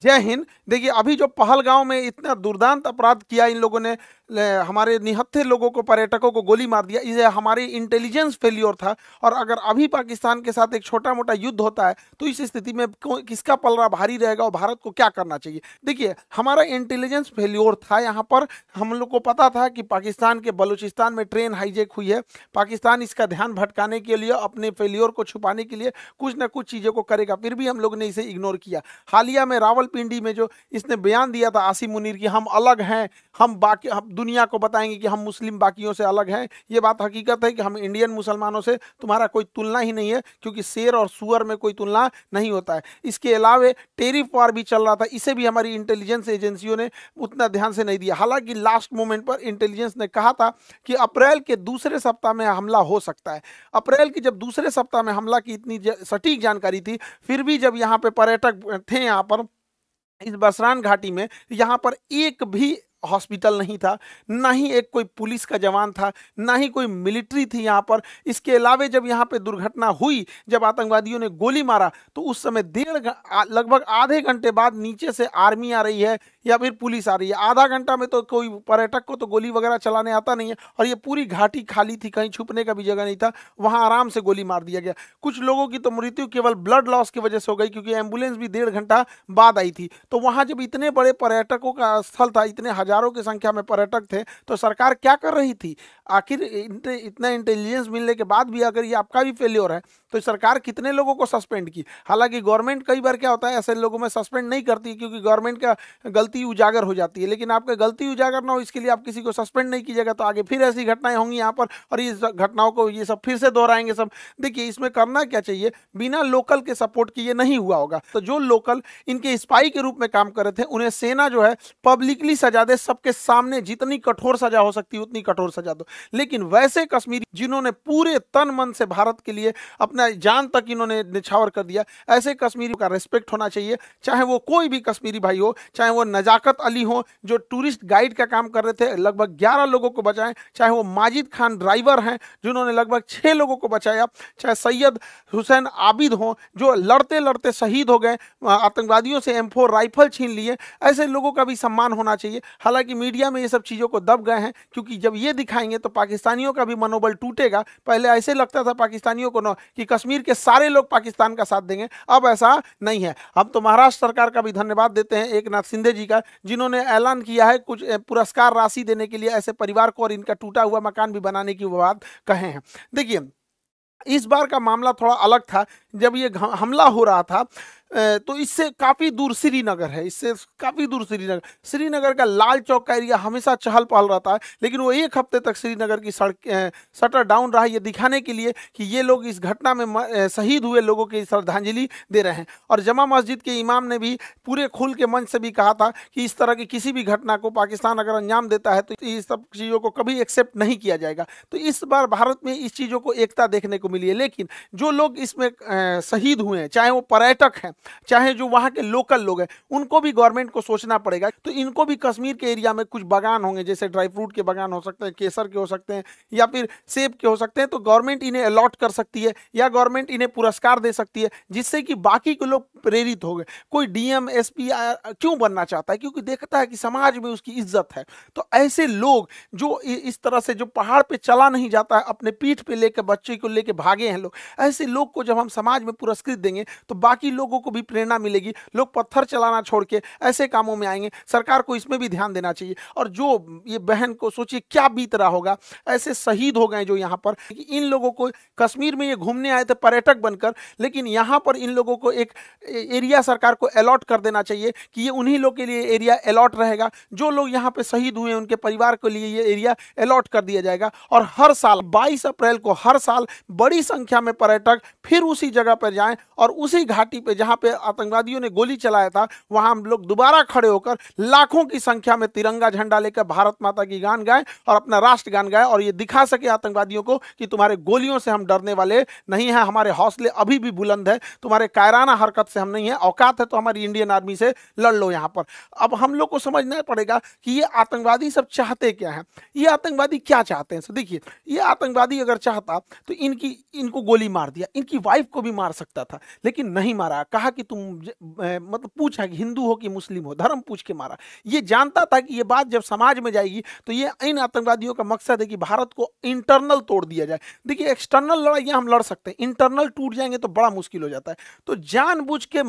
जय हिंद। देखिए, अभी जो पहलगांव में इतना दुर्दांत अपराध किया इन लोगों ने, हमारे निहत्थे लोगों को, पर्यटकों को गोली मार दिया, ये हमारी इंटेलिजेंस फेल्योर था। और अगर अभी पाकिस्तान के साथ एक छोटा मोटा युद्ध होता है तो इस स्थिति में किसका पलड़ा भारी रहेगा और भारत को क्या करना चाहिए? देखिए, हमारा इंटेलिजेंस फेल्योर था यहाँ पर। हम लोग को पता था कि पाकिस्तान के बलूचिस्तान में ट्रेन हाईजैक हुई है। पाकिस्तान इसका ध्यान भटकाने के लिए, अपने फेल्योर को छुपाने के लिए कुछ ना कुछ चीज़ों को करेगा, फिर भी हम लोग ने इसे इग्नोर किया। हालिया में रावलपिंडी में जो इसने बयान दिया था आसिम मुनीर की, हम अलग हैं, हम दुनिया को बताएंगे कि हम मुस्लिम बाकियों से अलग हैं, ये बात हकीकत है कि हम इंडियन मुसलमानों से तुम्हारा कोई तुलना ही नहीं है, क्योंकि शेर और सुअर में कोई तुलना नहीं होता है। इसके अलावा टेरिफ वार भी चल रहा था, इसे भी हमारी इंटेलिजेंस एजेंसियों ने उतना ध्यान से नहीं दिया। हालांकि लास्ट मोमेंट पर इंटेलिजेंस ने कहा था कि अप्रैल के दूसरे सप्ताह में हमला हो सकता है। अप्रैल के जब दूसरे सप्ताह में हमला की इतनी सटीक जानकारी थी, फिर भी जब यहाँ पे पर्यटक थे, यहाँ पर इस बसरान घाटी में, यहाँ पर एक भी हॉस्पिटल नहीं था, ना ही एक कोई पुलिस का जवान था, ना ही कोई मिलिट्री थी यहाँ पर। इसके अलावे जब यहाँ पे दुर्घटना हुई, जब आतंकवादियों ने गोली मारा, तो उस समय लगभग आधे घंटे बाद नीचे से आर्मी आ रही है या फिर पुलिस आ रही है। आधा घंटा में तो कोई पर्यटक को तो गोली वगैरह चलाने आता नहीं है, और ये पूरी घाटी खाली थी, कहीं छुपने का भी जगह नहीं था, वहां आराम से गोली मार दिया गया। कुछ लोगों की तो मृत्यु केवल ब्लड लॉस की वजह से हो गई, क्योंकि एम्बुलेंस भी 1.5 घंटा बाद आई थी। तो वहां जब इतने बड़े पर्यटकों का स्थल था, इतने हजारों की संख्या में पर्यटक थे, तो सरकार क्या कर रही थी? आखिर इतना इंटेलिजेंस मिलने के बाद भी अगर ये आपका भी फेल्योर है, तो सरकार कितने लोगों को सस्पेंड की? हालांकि गवर्नमेंट कई बार क्या होता है, ऐसे लोगों में सस्पेंड नहीं करती, क्योंकि गवर्नमेंट का गलती उजागर हो जाती है। लेकिन आपका गलती उजागर ना हो, इसके लिए आप किसी को सस्पेंड नहीं कीजिएगा, तो आगे फिर ऐसी घटनाएं होंगी यहाँ पर, और इस घटनाओं को ये सब फिर से दोहराएंगे सब। देखिए, इसमें करना क्या चाहिए, बिना लोकल के सपोर्ट किए ये नहीं हुआ होगा। तो जो लोकल इनके स्पाई के रूप में काम कर रहे थे, उन्हें सेना जो है पब्लिकली सजा दे, सबके सामने जितनी कठोर सजा हो सकती है उतनी कठोर सजा दो। लेकिन वैसे कश्मीरी जिन्होंने पूरे तन मन से भारत के लिए अपना जान तक इन्होंने निछावर कर दिया, ऐसे कश्मीरी का रिस्पेक्ट होना चाहिए। चाहे वो कोई भी कश्मीरी भाई हो, चाहे वो नजाकत अली हो जो टूरिस्ट गाइड का काम कर रहे थे, लगभग 11 लोगों को बचाएं, चाहे वो माजिद खान ड्राइवर हैं जिन्होंने लगभग 6 लोगों को बचाया, चाहे सैयद हुसैन आबिद हो जो लड़ते लड़ते शहीद हो गए, आतंकवादियों से M4 राइफल छीन लिए, ऐसे लोगों का भी सम्मान होना चाहिए। हालांकि मीडिया में ये सब चीज़ों को दब गए हैं, क्योंकि जब ये दिखाएंगे तो पाकिस्तानियों का भी मनोबल टूटेगा। पहले ऐसे लगता था पाकिस्तानियों को न कि कश्मीर के सारे लोग पाकिस्तान का साथ देंगे, अब ऐसा नहीं है। अब तो महाराष्ट्र सरकार का भी धन्यवाद देते हैं, एक नाथ शिंदे जी का, जिन्होंने ऐलान किया है कुछ पुरस्कार राशि देने के लिए ऐसे परिवार को, और इनका टूटा हुआ मकान भी बनाने की बात कहे हैं। देखिए, इस बार का मामला थोड़ा अलग था। जब ये हमला हो रहा था तो इससे काफ़ी दूर श्रीनगर है, इससे काफ़ी दूर श्रीनगर का लाल चौक का एरिया हमेशा चहल पहल रहता है, लेकिन वो एक हफ्ते तक श्रीनगर की सड़क शटर डाउन रहा, ये दिखाने के लिए कि ये लोग इस घटना में शहीद हुए लोगों की श्रद्धांजलि दे रहे हैं। और जमा मस्जिद के इमाम ने भी पूरे खुल के मंच से भी कहा था कि इस तरह की किसी भी घटना को पाकिस्तान अगर अंजाम देता है तो इस सब चीज़ों को कभी एक्सेप्ट नहीं किया जाएगा। तो इस बार भारत में इस चीज़ों को एकता देखने को मिली है। लेकिन जो लोग इसमें शहीद हुए हैं, चाहे वो पर्यटक हैं, चाहे जो वहाँ के लोकल लोग हैं, उनको भी गवर्नमेंट को सोचना पड़ेगा। तो इनको भी कश्मीर के एरिया में कुछ बागान होंगे, जैसे ड्राई फ्रूट के बागान हो सकते हैं, केसर के हो सकते हैं, या फिर सेब के हो सकते हैं, तो गवर्नमेंट इन्हें अलॉट कर सकती है, या गवर्नमेंट इन्हें पुरस्कार दे सकती है, जिससे कि बाकी के लोग प्रेरित हो गए। कोई DM SP क्यों बनना चाहता है? क्योंकि देखता है कि समाज में उसकी इज्जत है। तो ऐसे लोग जो इस तरह से, जो पहाड़ पे चला नहीं जाता है, अपने पीठ पे लेकर बच्चे को लेकर भागे हैं लोग, ऐसे लोग को जब हम समाज में पुरस्कृत देंगे तो बाकी लोगों को भी प्रेरणा मिलेगी, लोग पत्थर चलाना छोड़ के ऐसे कामों में आएंगे। सरकार को इसमें भी ध्यान देना चाहिए। और जो ये बहन को सोचिए क्या बीत रहा होगा, ऐसे शहीद हो गए जो यहाँ पर, इन लोगों को कश्मीर में ये घूमने आए थे पर्यटक बनकर, लेकिन यहाँ पर इन लोगों को एक एरिया सरकार को अलॉट कर देना चाहिए कि ये उन्हीं लोग के लिए एरिया अलॉट रहेगा। जो लोग यहाँ पे शहीद हुए उनके परिवार के लिए ये एरिया अलॉट कर दिया जाएगा। और हर साल 22 अप्रैल को हर साल बड़ी संख्या में पर्यटक फिर उसी जगह पर जाएं, और उसी घाटी पे जहाँ पे आतंकवादियों ने गोली चलाया था, वहां हम लोग दोबारा खड़े होकर लाखों की संख्या में तिरंगा झंडा लेकर भारत माता की गान गाएं और अपना राष्ट्र गान गाएं, और ये दिखा सके आतंकवादियों को कि तुम्हारे गोलियों से हम डरने वाले नहीं हैं, हमारे हौसले अभी भी बुलंद है, तुम्हारे कायराना हरकत से हम नहीं है, औकात है तो हमारी इंडियन आर्मी से लड़ लो यहाँ पर। अब हम लोग को समझना पड़ेगा कि ये आतंकवादी सब चाहते क्या है, ये आतंकवादी क्या चाहते हैं। देखिए, ये आतंकवादी अगर चाहता तो इनको गोली मार दिया, इनकी वाइफ को भी मार सकता था, लेकिन नहीं मारा। कहा कहा कि मतलब पूछा कि हिंदू हो कि मुस्लिम हो, धर्म पूछ के मारा। ये जानता था कि ये बात जब समाज में जाएगी तो ये इन आतंकवादियों का मकसद है कि भारत को इंटरनल तोड़ दिया जाए। देखिए एक्सटर्नल लड़ाइयाँ हम लड़ सकते हैं, इंटरनल टूट जाएंगे तो बड़ा मुश्किल हो जाता है। तो जानबूझ के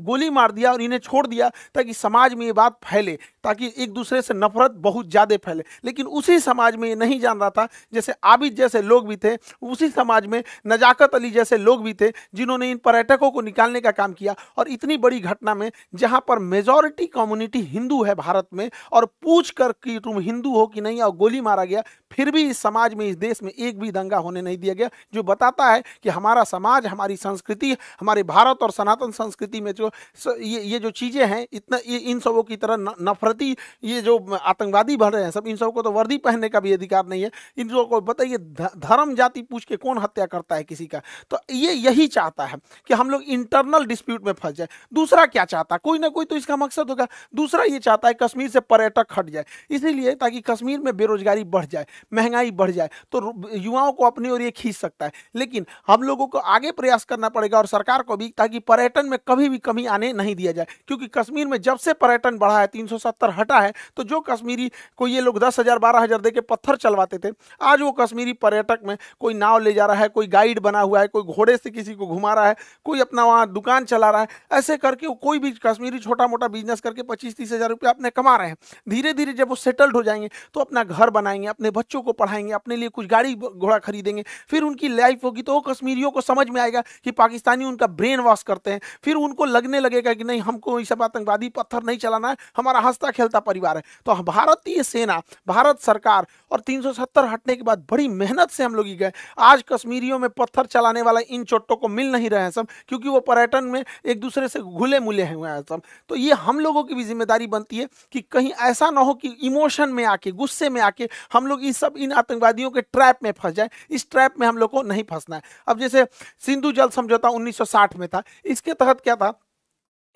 गोली मार दिया और इन्हें छोड़ दिया ताकि समाज में ये बात फैले, ताकि एक दूसरे से नफरत बहुत ज्यादा फैले। लेकिन उसी समाज में ये नहीं जान रहा था, जैसे आबिद जैसे लोग भी थे, उसी समाज में नजाकत अली जैसे लोग भी थे जिन्होंने इन पर्यटकों को निकालने का काम किया। और इतनी बड़ी घटना में जहां पर मेजॉरिटी कम्युनिटी हिंदू है भारत में, और पूछ कर कि तुम हिंदू हो कि नहीं, और गोली मारा गया, फिर भी इस समाज में, इस देश में एक भी दंगा होने नहीं दिया गया। जो बताता है कि हमारा समाज, हमारी संस्कृति, हमारे भारत और सनातन संस्कृति में जो ये जो चीजें हैं, इतना ये इन सबों की तरह नफरती ये जो आतंकवादी बढ़ रहे हैं सब, इन सबों को तो वर्दी पहनने का भी अधिकार नहीं है। इन लोगों को बताइए धर्म जाति पूछ के कौन हत्या करता है किसी का? तो ये यही चाहता है कि हम लोग इंटरनल डिस्प्यूट में फंस जाए। दूसरा क्या चाहता है? कोई ना कोई तो इसका मकसद होगा। दूसरा ये चाहता है कश्मीर से पर्यटक हट जाए, इसीलिए ताकि कश्मीर में बेरोजगारी बढ़ जाए, महंगाई बढ़ जाए, तो युवाओं को अपनी ओर ये खींच सकता है। लेकिन हम लोगों को आगे प्रयास करना पड़ेगा और सरकार को भी, ताकि पर्यटन में कभी भी कमी आने नहीं दिया जाए। क्योंकि कश्मीर में जब से पर्यटन बढ़ा है, 370 हटा है, तो जो कश्मीरी को ये लोग 10,000 12,000 दे के पत्थर चलवाते थे, आज वो कश्मीरी पर्यटक में कोई नाव ले जा रहा है, कोई गाइड बना हुआ है, कोई घोड़े से किसी को घुमा रहा है, कोई अपना वहाँ दुकान चला रहा है। ऐसे करके कोई भी कश्मीरी छोटा मोटा बिजनेस करके 25-30 हज़ार रुपया अपने कमा रहे हैं। धीरे धीरे जब वो सेटल्ड हो जाएंगे तो अपना घर बनाएंगे, अपने बच्चों को पढ़ाएंगे, अपने लिए कुछ गाड़ी घोड़ा खरीदेंगे, फिर उनकी लाइफ होगी। तो वो कश्मीरियों को समझ में आएगा कि पाकिस्तानी उनका ब्रेन वॉश करते हैं, फिर उनको लगने लगेगा कि नहीं, हमको ये सब आतंकवादी पत्थर नहीं चलाना है, हमारा हंसता खेलता परिवार है। तो भारतीय सेना, भारत सरकार और 370 हटने के बाद बड़ी मेहनत से हम लोग गए। आज कश्मीरियों में पत्थर चलाने वाला इन चोटों को मिल नहीं रहे हैं सब, क्योंकि वो पर्यटन में एक दूसरे से घुले मुले हुए हैं सब। तो ये हम लोगों की भी जिम्मेदारी बनती है कि कहीं ऐसा ना हो कि इमोशन में आके, गुस्से में आके हम लोग इन आतंकवादियों के ट्रैप में फंस जाए। इस ट्रैप में हम लोग को नहीं फंसना है। अब जैसे सिंधु जल समझौता 1960 में था, इसके तहत क्या था,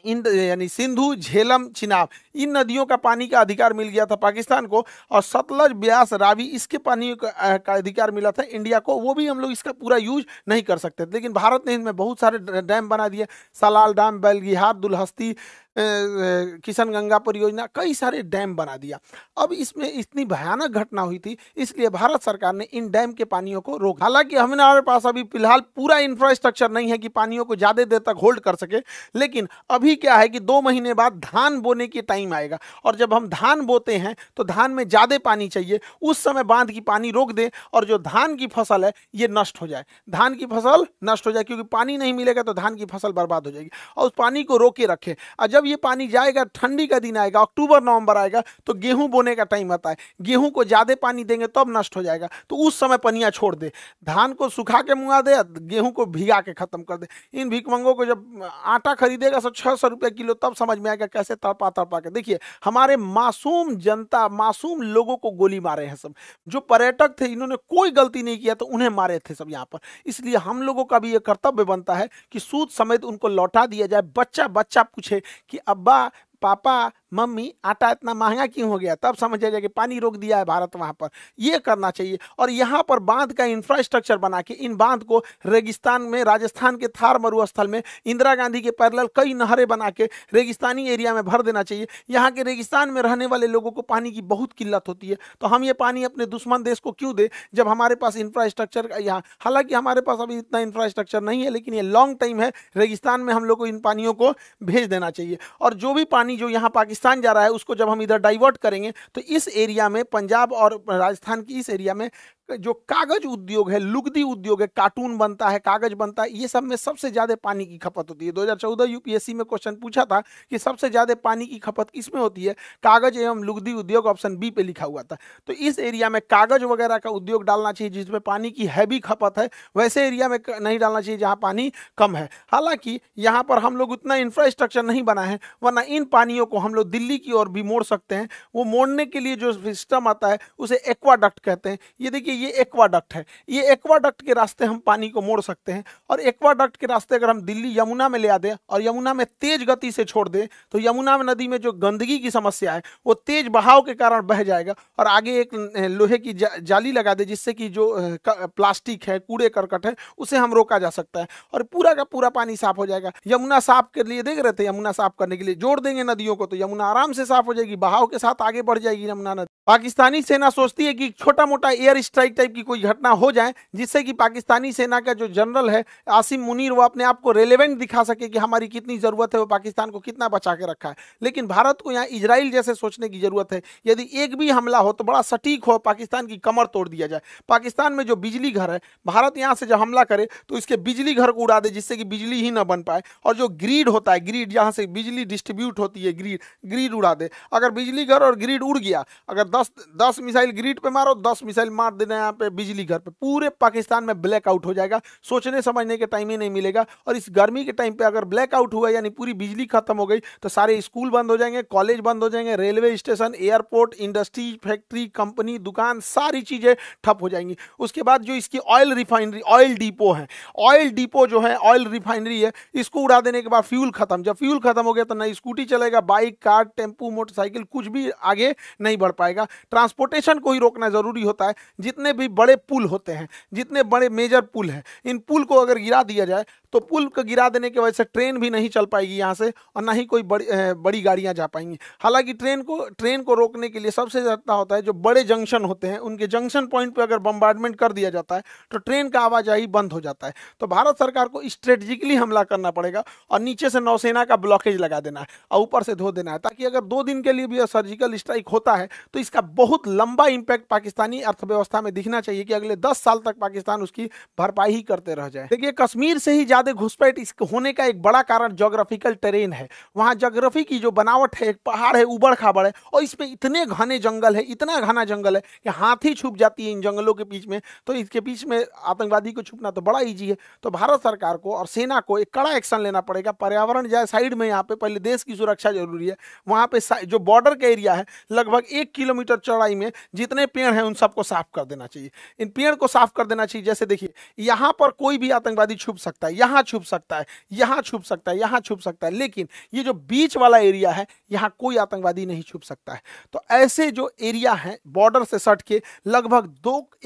यानी सिंधु, झेलम, चिनाब, इन नदियों का पानी का अधिकार मिल गया था पाकिस्तान को, और सतलज, ब्यास, रावी, इसके पानी का अधिकार मिला था इंडिया को। वो भी हम लोग इसका पूरा यूज नहीं कर सकते, लेकिन भारत ने इनमें बहुत सारे डैम बना दिए। सलाल डैम, बेलगिहार, दुलहस्ती, किशनगंगा परियोजना, कई सारे डैम बना दिया। अब इसमें इतनी भयानक घटना हुई थी, इसलिए भारत सरकार ने इन डैम के पानियों को रोका। हालांकि हमारे पास अभी फिलहाल पूरा इंफ्रास्ट्रक्चर नहीं है कि पानियों को ज़्यादा देर तक होल्ड कर सके, लेकिन अभी क्या है कि 2 महीने बाद धान बोने की टाइम आएगा, और जब हम धान बोते हैं तो धान में ज़्यादा पानी चाहिए, उस समय बांध की पानी रोक दें और जो धान की फसल है ये नष्ट हो जाए, धान की फसल नष्ट हो जाए, क्योंकि पानी नहीं मिलेगा तो धान की फसल बर्बाद हो जाएगी। और उस पानी को रोके रखें, और जब ये पानी जाएगा, ठंडी का दिन आएगा, अक्टूबर नवंबर आएगा, तो गेहूं बोने का टाइम आता है, गेहूं को ज्यादा पानी देंगे तब नष्ट हो जाएगा, तो उस समय पनिया छोड़ दे, धान को सुखा के मुआ दे, गेहूं को भिगा के खत्म कर दे। इन भिकमंगों को जब आटा खरीदेगा 600 रुपये किलो, तब समझ में आएगा कैसे तड़पा तड़पा के। देखिए हमारे मासूम जनता, मासूम लोगों को गोली मारे हैं सब। जो पर्यटक थे, इन्होंने कोई गलती नहीं किया तो उन्हें मारे थे सब यहाँ पर। इसलिए हम लोगों का भी ये कर्तव्य बनता है कि सूद समेत उनको लौटा दिया जाए। बच्चा बच्चा पूछे कि अब्बा, पापा, मम्मी, आटा इतना महंगा क्यों हो गया, तब समझ जाएगा कि पानी रोक दिया है भारत वहां पर। ये करना चाहिए। और यहाँ पर बांध का इंफ्रास्ट्रक्चर बना के इन बांध को रेगिस्तान में, राजस्थान के थार मरुस्थल में इंदिरा गांधी के पैरेलल कई नहरें बना के रेगिस्तानी एरिया में भर देना चाहिए। यहाँ के रेगिस्तान में रहने वाले लोगों को पानी की बहुत किल्लत होती है, तो हम ये पानी अपने दुश्मन देश को क्यों दे, जब हमारे पास इंफ्रास्ट्रक्चर यहाँ, हालांकि हमारे पास अभी इतना इंफ्रास्ट्रक्चर नहीं है, लेकिन ये लॉन्ग टाइम है, रेगिस्तान में हम लोग को इन पानियों को भेज देना चाहिए। और जो भी पानी जो यहाँ पाकिस्तान जा रहा है, उसको जब हम इधर डाइवर्ट करेंगे तो इस एरिया में, पंजाब और राजस्थान की इस एरिया में जो कागज उद्योग है, लुगदी उद्योग है, कार्टून बनता है, कागज बनता है, ये सब में सबसे ज्यादा पानी की खपत होती है। 2014 यूपीएससी में क्वेश्चन पूछा था कि सबसे ज्यादा पानी की खपत किसमें होती है, कागज एवं लुगदी उद्योग, ऑप्शन बी पे लिखा हुआ था। तो इस एरिया में कागज वगैरह का उद्योग डालना चाहिए जिसमें पानी की हैवी खपत है, वैसे एरिया में नहीं डालना चाहिए जहाँ पानी कम है। हालांकि यहाँ पर हम लोग उतना इंफ्रास्ट्रक्चर नहीं बना है, वरना इन पानियों को हम लोग दिल्ली की ओर भी मोड़ सकते हैं। वो मोड़ने के लिए जो सिस्टम आता है उसे एक्वाडक्ट कहते हैं। ये देखिए, देखिए ये एक्वाडक्ट है, ये एक्वाडक्ट के रास्ते हम पानी को मोड़ सकते हैं, और एक्वाडक्ट के रास्ते अगर हम दिल्ली यमुना में ले आ दें और यमुना में तेज गति से छोड़ दें तो यमुना नदी में जो गंदगी की समस्या है वो तेज बहाव के कारण बह जाएगा, और आगे एक लोहे की जाली लगा दे जिससे कि जो प्लास्टिक है, कूड़े करकट है, उसे हम रोका जा सकता है, और पूरा का पूरा पानी साफ हो जाएगा। यमुना साफ के लिए देख रहे थे, यमुना साफ करने के लिए जोड़ देंगे नदियों को तो यमुना आराम से साफ हो जाएगी, बहाव के साथ आगे बढ़ जाएगी यमुना नदी। पाकिस्तानी सेना सोचती है कि छोटा मोटा एयर स्ट्राइक टाइप की कोई घटना हो जाए जिससे कि पाकिस्तानी सेना का जो जनरल है आसिम मुनीर वो अपने आप को रेलेवेंट दिखा सके कि हमारी कितनी जरूरत है, वो पाकिस्तान को कितना बचा के रखा है। लेकिन भारत को यहाँ इजराइल जैसे सोचने की जरूरत है, यदि एक भी हमला हो तो बड़ा सटीक हो, पाकिस्तान की कमर तोड़ दिया जाए। पाकिस्तान में जो बिजली घर है, भारत यहाँ से जब हमला करे तो इसके बिजली घर को उड़ा दे जिससे कि बिजली ही ना बन पाए, और जो ग्रिड होता है, ग्रिड जहाँ से बिजली डिस्ट्रीब्यूट होती है, ग्रिड उड़ा दे। अगर बिजली घर और ग्रिड उड़ गया, अगर 10 मिसाइल ग्रिड पे मारो, 10 मिसाइल मार देना यहाँ पे बिजली घर पे, पूरे पाकिस्तान में ब्लैकआउट हो जाएगा, सोचने समझने के टाइम ही नहीं मिलेगा। और इस गर्मी के टाइम पे अगर ब्लैकआउट हुआ यानी पूरी बिजली खत्म हो गई तो सारे स्कूल बंद हो जाएंगे, कॉलेज बंद हो जाएंगे, railway station, airport, industry, factory, company, दुकान, सारी चीजें ठप हो जाएंगी। उसके बाद जो इसकी ऑयल रिफाइनरी, ऑयल डिपो है, ऑयल डिपो जो है, ऑयल रिफाइनरी है, इसको उड़ा देने के बाद फ्यूल खत्म। जब फ्यूल खत्म हो गया तो ना स्कूटी चलेगा, बाइक, कार, टेम्पू, मोटरसाइकिल, कुछ भी आगे नहीं बढ़ पाएगा। ट्रांसपोर्टेशन को ही रोकना जरूरी होता है। जितने भी बड़े पुल होते हैं, जितने बड़े मेजर पुल हैं, इन पुल को अगर गिरा दिया जाए तो पुल को गिरा देने की वजह से ट्रेन भी नहीं चल पाएगी यहाँ से, और ना ही कोई बड़ी गाड़ियाँ जा पाएंगी। हालांकि ट्रेन को रोकने के लिए सबसे ज़्यादा होता है जो बड़े जंक्शन होते हैं, उनके जंक्शन पॉइंट पे अगर बम्बार्डमेंट कर दिया जाता है तो ट्रेन का आवाजाही बंद हो जाता है। तो भारत सरकार को स्ट्रेटेजिकली हमला करना पड़ेगा और नीचे से नौसेना का ब्लॉकेज लगा देना है और ऊपर से धो देना है, ताकि अगर 2 दिन के लिए भी सर्जिकल स्ट्राइक होता है तो इसका बहुत लंबा इंपैक्ट पाकिस्तानी अर्थव्यवस्था में दिखना चाहिए कि अगले 10 साल तक पाकिस्तान उसकी भरपाई ही करते रह जाए। देखिए, कश्मीर से ही ज्यादा घुसपैठ होने का एक बड़ा कारण ज्योग्राफिकल टेरेन है। वहां ज्योग्राफी की जो बनावट है, एक पहाड़ है, उबड़ खाबड़ है, और इसमें इतने घने जंगल है, इतना घना जंगल है कि हाथी छुप जाती है इन जंगलों के बीच में। तो इसके बीच में आतंकवादी को छुपना तो बड़ा ईजी है। तो भारत सरकार को और सेना को एक कड़ा एक्शन लेना पड़ेगा। पर्यावरण जाए साइड में, यहाँ पे पहले देश की सुरक्षा जरूरी है। वहां पे जो बॉर्डर का एरिया है, लगभग 1 किलोमीटर चौड़ाई में जितने पेड़ हैं उन सबको साफ कर देना चाहिए। इन पेड़ को साफ कर देना चाहिए। जैसे देखिए, यहाँ पर कोई भी आतंकवादी छुप सकता है, यहाँ छुप सकता है, यहाँ छुप सकता है, यहाँ छुप सकता है, लेकिन ये जो बीच वाला एरिया है, यहाँ कोई आतंकवादी नहीं छुप सकता है। तो ऐसे जो एरिया है बॉर्डर से सट के लगभग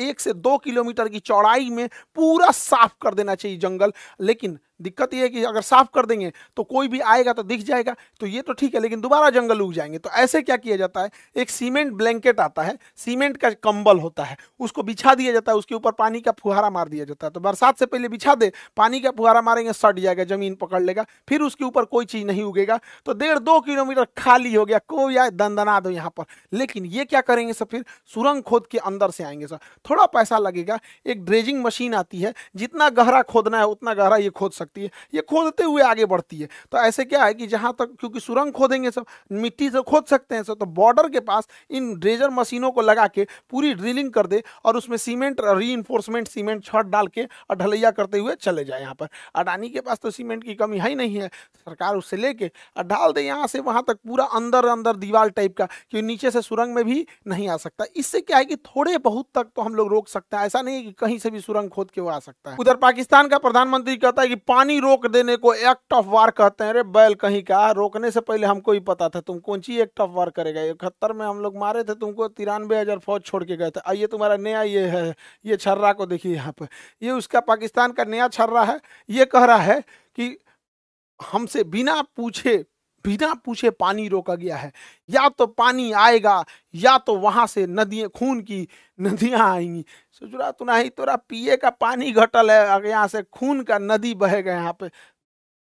1 से 2 किलोमीटर की चौड़ाई में पूरा साफ कर देना चाहिए जंगल। लेकिन दिक्कत यह है कि अगर साफ कर देंगे तो कोई भी आएगा तो दिख जाएगा, तो ये तो ठीक है, लेकिन दोबारा जंगल उग जाएंगे। तो ऐसे क्या किया जाता है, एक सीमेंट ब्लैंकेट आता है, सीमेंट का कंबल होता है, उसको बिछा दिया जाता है, उसके ऊपर पानी का फुहारा मार दिया जाता है। तो बरसात से पहले बिछा दे, पानी का फुहारा मारेंगे, सट जाएगा, जमीन पकड़ लेगा, फिर उसके ऊपर कोई चीज नहीं उगेगा। तो 1.5-2 किलोमीटर खाली हो गया, कोई आए दंदना दो यहाँ पर। लेकिन ये क्या करेंगे सर, फिर सुरंग खोद के अंदर से आएंगे सर, थोड़ा पैसा लगेगा। एक ड्रेजिंग मशीन आती है, जितना गहरा खोदना है उतना गहरा ये खोद सकती है, ये खोदते हुए आगे बढ़ती है। तो ऐसे क्या है कि जहां तक, क्योंकि सुरंग खोदेंगे सब, मिट्टी से खोद सकते हैं सब, तो बॉर्डर के पास इन ड्रेजर मशीनों को लगा के पूरी ड्रिलिंग कर दे और उसमें सीमेंट, रीइंफोर्समेंट सीमेंट छत डाल के और ढलैया करते हुए चले जाए। यहाँ पर अडानी के पास तो सीमेंट की कमी है ही नहीं है, सरकार उससे लेके और डाल दे यहाँ से वहां तक, पूरा अंदर अंदर दीवार टाइप का, कि नीचे से सुरंग में भी नहीं आ सकता। इससे क्या है कि थोड़े बहुत तक तो हम लोग रोक सकते हैं, ऐसा नहीं है कि कहीं से भी सुरंग खोद के वो आ सकता है। उधर पाकिस्तान का प्रधानमंत्री कहता है कि पानी रोक देने को एक्ट ऑफ वार कहते हैं। रे बैल कहीं का, रोकने से पहले हमको ही पता था, तुम कौन सी एक्ट ऑफ वार करेगा। 71 में हम लोग मारे थे तुमको, 93,000 फौज छोड़ के गए थे। आइए तुम्हारा नया ये है, ये छर्रा को देखिए यहाँ पे, ये उसका पाकिस्तान का नया छर्रा है। ये कह रहा है कि हमसे बिना पूछे पानी रोका गया है, या तो पानी आएगा या तो वहां से नदियां, खून की नदियां आएंगी। सोच रहा तू नहीं, तोरा पिए का पानी घटल है, अगर यहाँ से खून का नदी बहेगा यहाँ पे,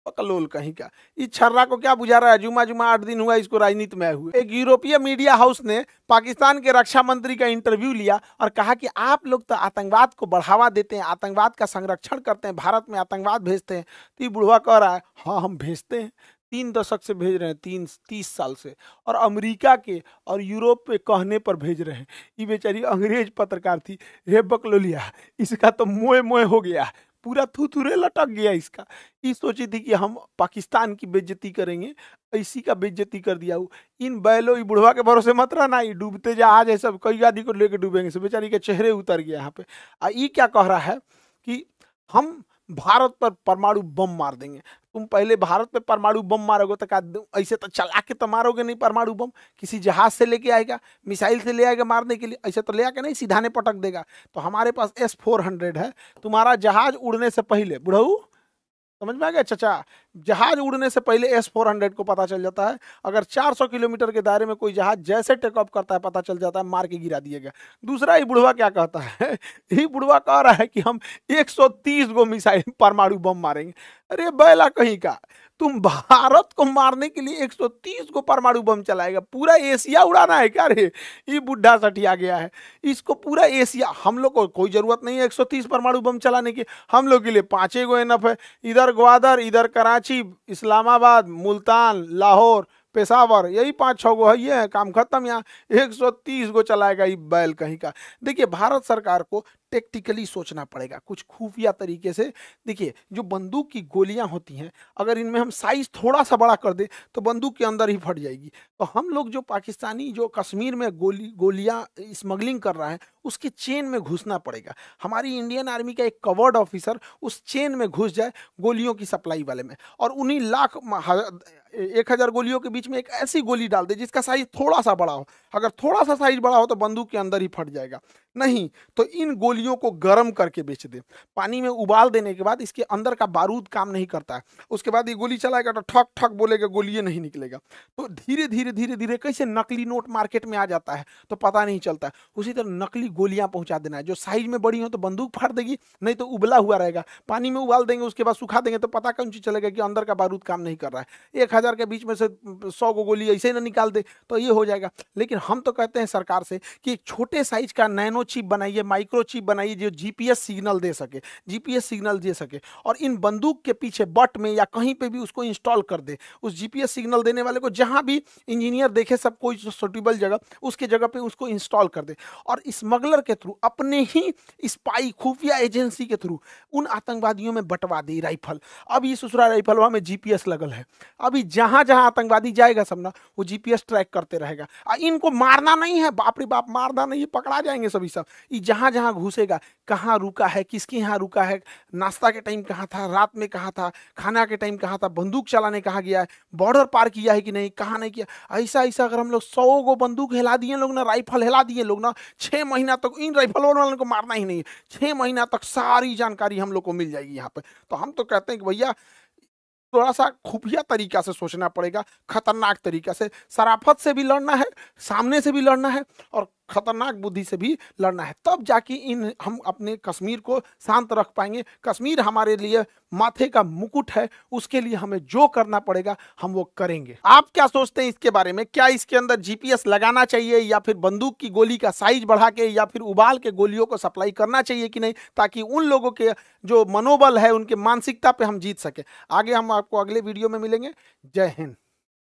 पकलोल कहीं का। इस छर्रा को क्या बुझा रहा है, जुमा 8 दिन हुआ इसको राजनीति में हुए। एक यूरोपीय मीडिया हाउस ने पाकिस्तान के रक्षा मंत्री का इंटरव्यू लिया और कहा कि आप लोग तो आतंकवाद को बढ़ावा देते हैं, आतंकवाद का संरक्षण करते हैं, भारत में आतंकवाद भेजते हैं। तो ये बुढ़वा कह रहा है, हाँ हम भेजते हैं, 3 दशक से भेज रहे हैं, 30 साल से, और अमेरिका के और यूरोप पे कहने पर भेज रहे हैं। ये बेचारी अंग्रेज पत्रकार थी, हे बकलोलिया, इसका तो मोए मोए हो गया। पूरा थुथुरे लटक गया इसका। ये सोची थी कि हम पाकिस्तान की बेइज्जती करेंगे, इसी का बेइज्जती कर दिया। इन बैलों, ये बुढ़वा के भरोसे मत रहना, ये डूबते जहाज है सब, कई आदमी को लेके डूबेंगे सब। बेचारी के चेहरे उतर गया यहाँ पे। ये क्या कह रहा है कि हम भारत पर परमाणु बम मार देंगे। तुम पहले भारत पे परमाणु बम मारोगे तो क्या ऐसे तो चला के तो मारोगे नहीं परमाणु बम? किसी जहाज से लेके आएगा, मिसाइल से ले आएगा मारने के लिए, ऐसे तो ले आके नहीं सीधा ने पटक देगा। तो हमारे पास S-400 है। तुम्हारा जहाज उड़ने से पहले, बुढ़ऊ समझ में आ गया चाचा, जहाज उड़ने से पहले S-400 को पता चल जाता है। अगर 400 किलोमीटर के दायरे में कोई जहाज जैसे टेक ऑफ करता है पता चल जाता है, मार के गिरा दिएगा। दूसरा, ये बुढ़वा क्या कहता है ये बुढ़वा कह रहा है कि हम 130 गो मिसाइल परमाणु बम मारेंगे। अरे बैला कहीं का, तुम भारत को मारने के लिए 130 को परमाणु बम चलाएगा? पूरा एशिया उड़ाना है क्या रे? ये बुढ़ा सठिया गया है। इसको पूरा एशिया, हम लोग को कोई जरूरत नहीं है 130 परमाणु बम चलाने की। हम लोग के लिए 5 गो एनफ है। इधर ग्वादर, इधर कराची, इस्लामाबाद, मुल्तान, लाहौर, पेशावर, यही 5-6 गो है, ये है काम खत्म। यहाँ 130 गो चलाएगा ये बैल कहीं का। देखिए, भारत सरकार को टेक्टिकली सोचना पड़ेगा कुछ खुफिया तरीके से। देखिए, जो बंदूक की गोलियां होती हैं, अगर इनमें हम साइज थोड़ा सा बड़ा कर दे तो बंदूक के अंदर ही फट जाएगी। तो हम लोग जो पाकिस्तानी जो कश्मीर में गोलियां स्मगलिंग कर रहा है, उसके चेन में घुसना पड़ेगा। हमारी इंडियन आर्मी का एक कवर्ड ऑफिसर उस चेन में घुस जाए गोलियों की सप्लाई वाले में, और उन्हीं 1000 गोलियों के बीच में एक ऐसी गोली डाल दे जिसका साइज थोड़ा सा बड़ा हो। अगर थोड़ा सा साइज बड़ा हो तो बंदूक के अंदर ही फट जाएगा। नहीं तो इन गोलियों को गर्म करके बेच दे। पानी में उबाल देने के बाद इसके अंदर का बारूद काम नहीं करता है, उसके बाद ये गोली चलाएगा तो ठक ठक बोलेगा, गोली नहीं निकलेगा। तो धीरे धीरे धीरे धीरे कैसे नकली नोट मार्केट में आ जाता है तो पता नहीं चलता। उसी तरह नकली गोलियां पहुंचा देना है, जो साइज में बड़ी हो तो बंदूक फाड़ देगी, नहीं तो उबला हुआ रहेगा। पानी में उबाल देंगे, उसके बाद सुखा देंगे तो पता कौन चीज चलेगा कि अंदर का बारूद काम नहीं कर रहा है। 1000 के बीच में से 100 गो गोली ऐसे ना निकाल दे तो ये हो जाएगा। लेकिन हम तो कहते हैं सरकार से कि एक छोटे साइज का नैनो चिप बनाइए, माइक्रो चिप बनाइए, जो जीपीएस सिग्नल दे सके, जीपीएस सिग्नल दे सके, और इन बंदूक के पीछे बट में या कहीं पे भी उसको इंस्टॉल कर दे। उस जीपीएस सिग्नल देने वाले को जहां भी इंजीनियर देखे सब कोई सुटेबल जगह, उसके जगह पे उसको इंस्टॉल कर दे, और स्मगलर के थ्रू, अपने ही स्पाई खुफिया एजेंसी के थ्रू उन आतंकवादियों में बंटवा दे राइफल। अब ये ससुरा राइफलवा में जीपीएस लगल है, अभी जहां जहां आतंकवादी जाएगा सब ना वो जीपीएस ट्रैक करते रहेगा। इनको मारना नहीं है, बाप रे बाप, मारना नहीं है, पकड़ा जाएंगे सभी सब। ये जहां जहां घुसेगा, कहाँ रुका है, किसके यहाँ रुका है, नाश्ता के टाइम कहाँ था, रात में कहाँ था, खाना के टाइम कहाँ था, बंदूक चलाने कहाँ गया है, बॉर्डर पार किया है कि नहीं, कहाँ नहीं किया। ऐसा ऐसा अगर हम लोग 100 गो बंदूक हिला दिए लोग ना, राइफल हिला दिए लोग ना, 6 महीना तक इन राइफल वालों को मारना ही नहीं है। 6 महीना तक सारी जानकारी हम लोग को मिल जाएगी यहाँ पे। तो हम तो कहते हैं कि भैया थोड़ा सा खुफिया तरीका से सोचना पड़ेगा, खतरनाक तरीका से। शराफत से भी लड़ना है, सामने से भी लड़ना है, और खतरनाक बुद्धि से भी लड़ना है। तब जाके हम अपने कश्मीर को शांत रख पाएंगे। कश्मीर हमारे लिए माथे का मुकुट है, उसके लिए हमें जो करना पड़ेगा हम वो करेंगे। आप क्या सोचते हैं इसके बारे में? क्या इसके अंदर जीपीएस लगाना चाहिए, या फिर बंदूक की गोली का साइज बढ़ा के या फिर उबाल के गोलियों को सप्लाई करना चाहिए कि नहीं, ताकि उन लोगों के जो मनोबल है, उनके मानसिकता पे हम जीत सके? आगे हम आपको अगले वीडियो में मिलेंगे। जय हिंद।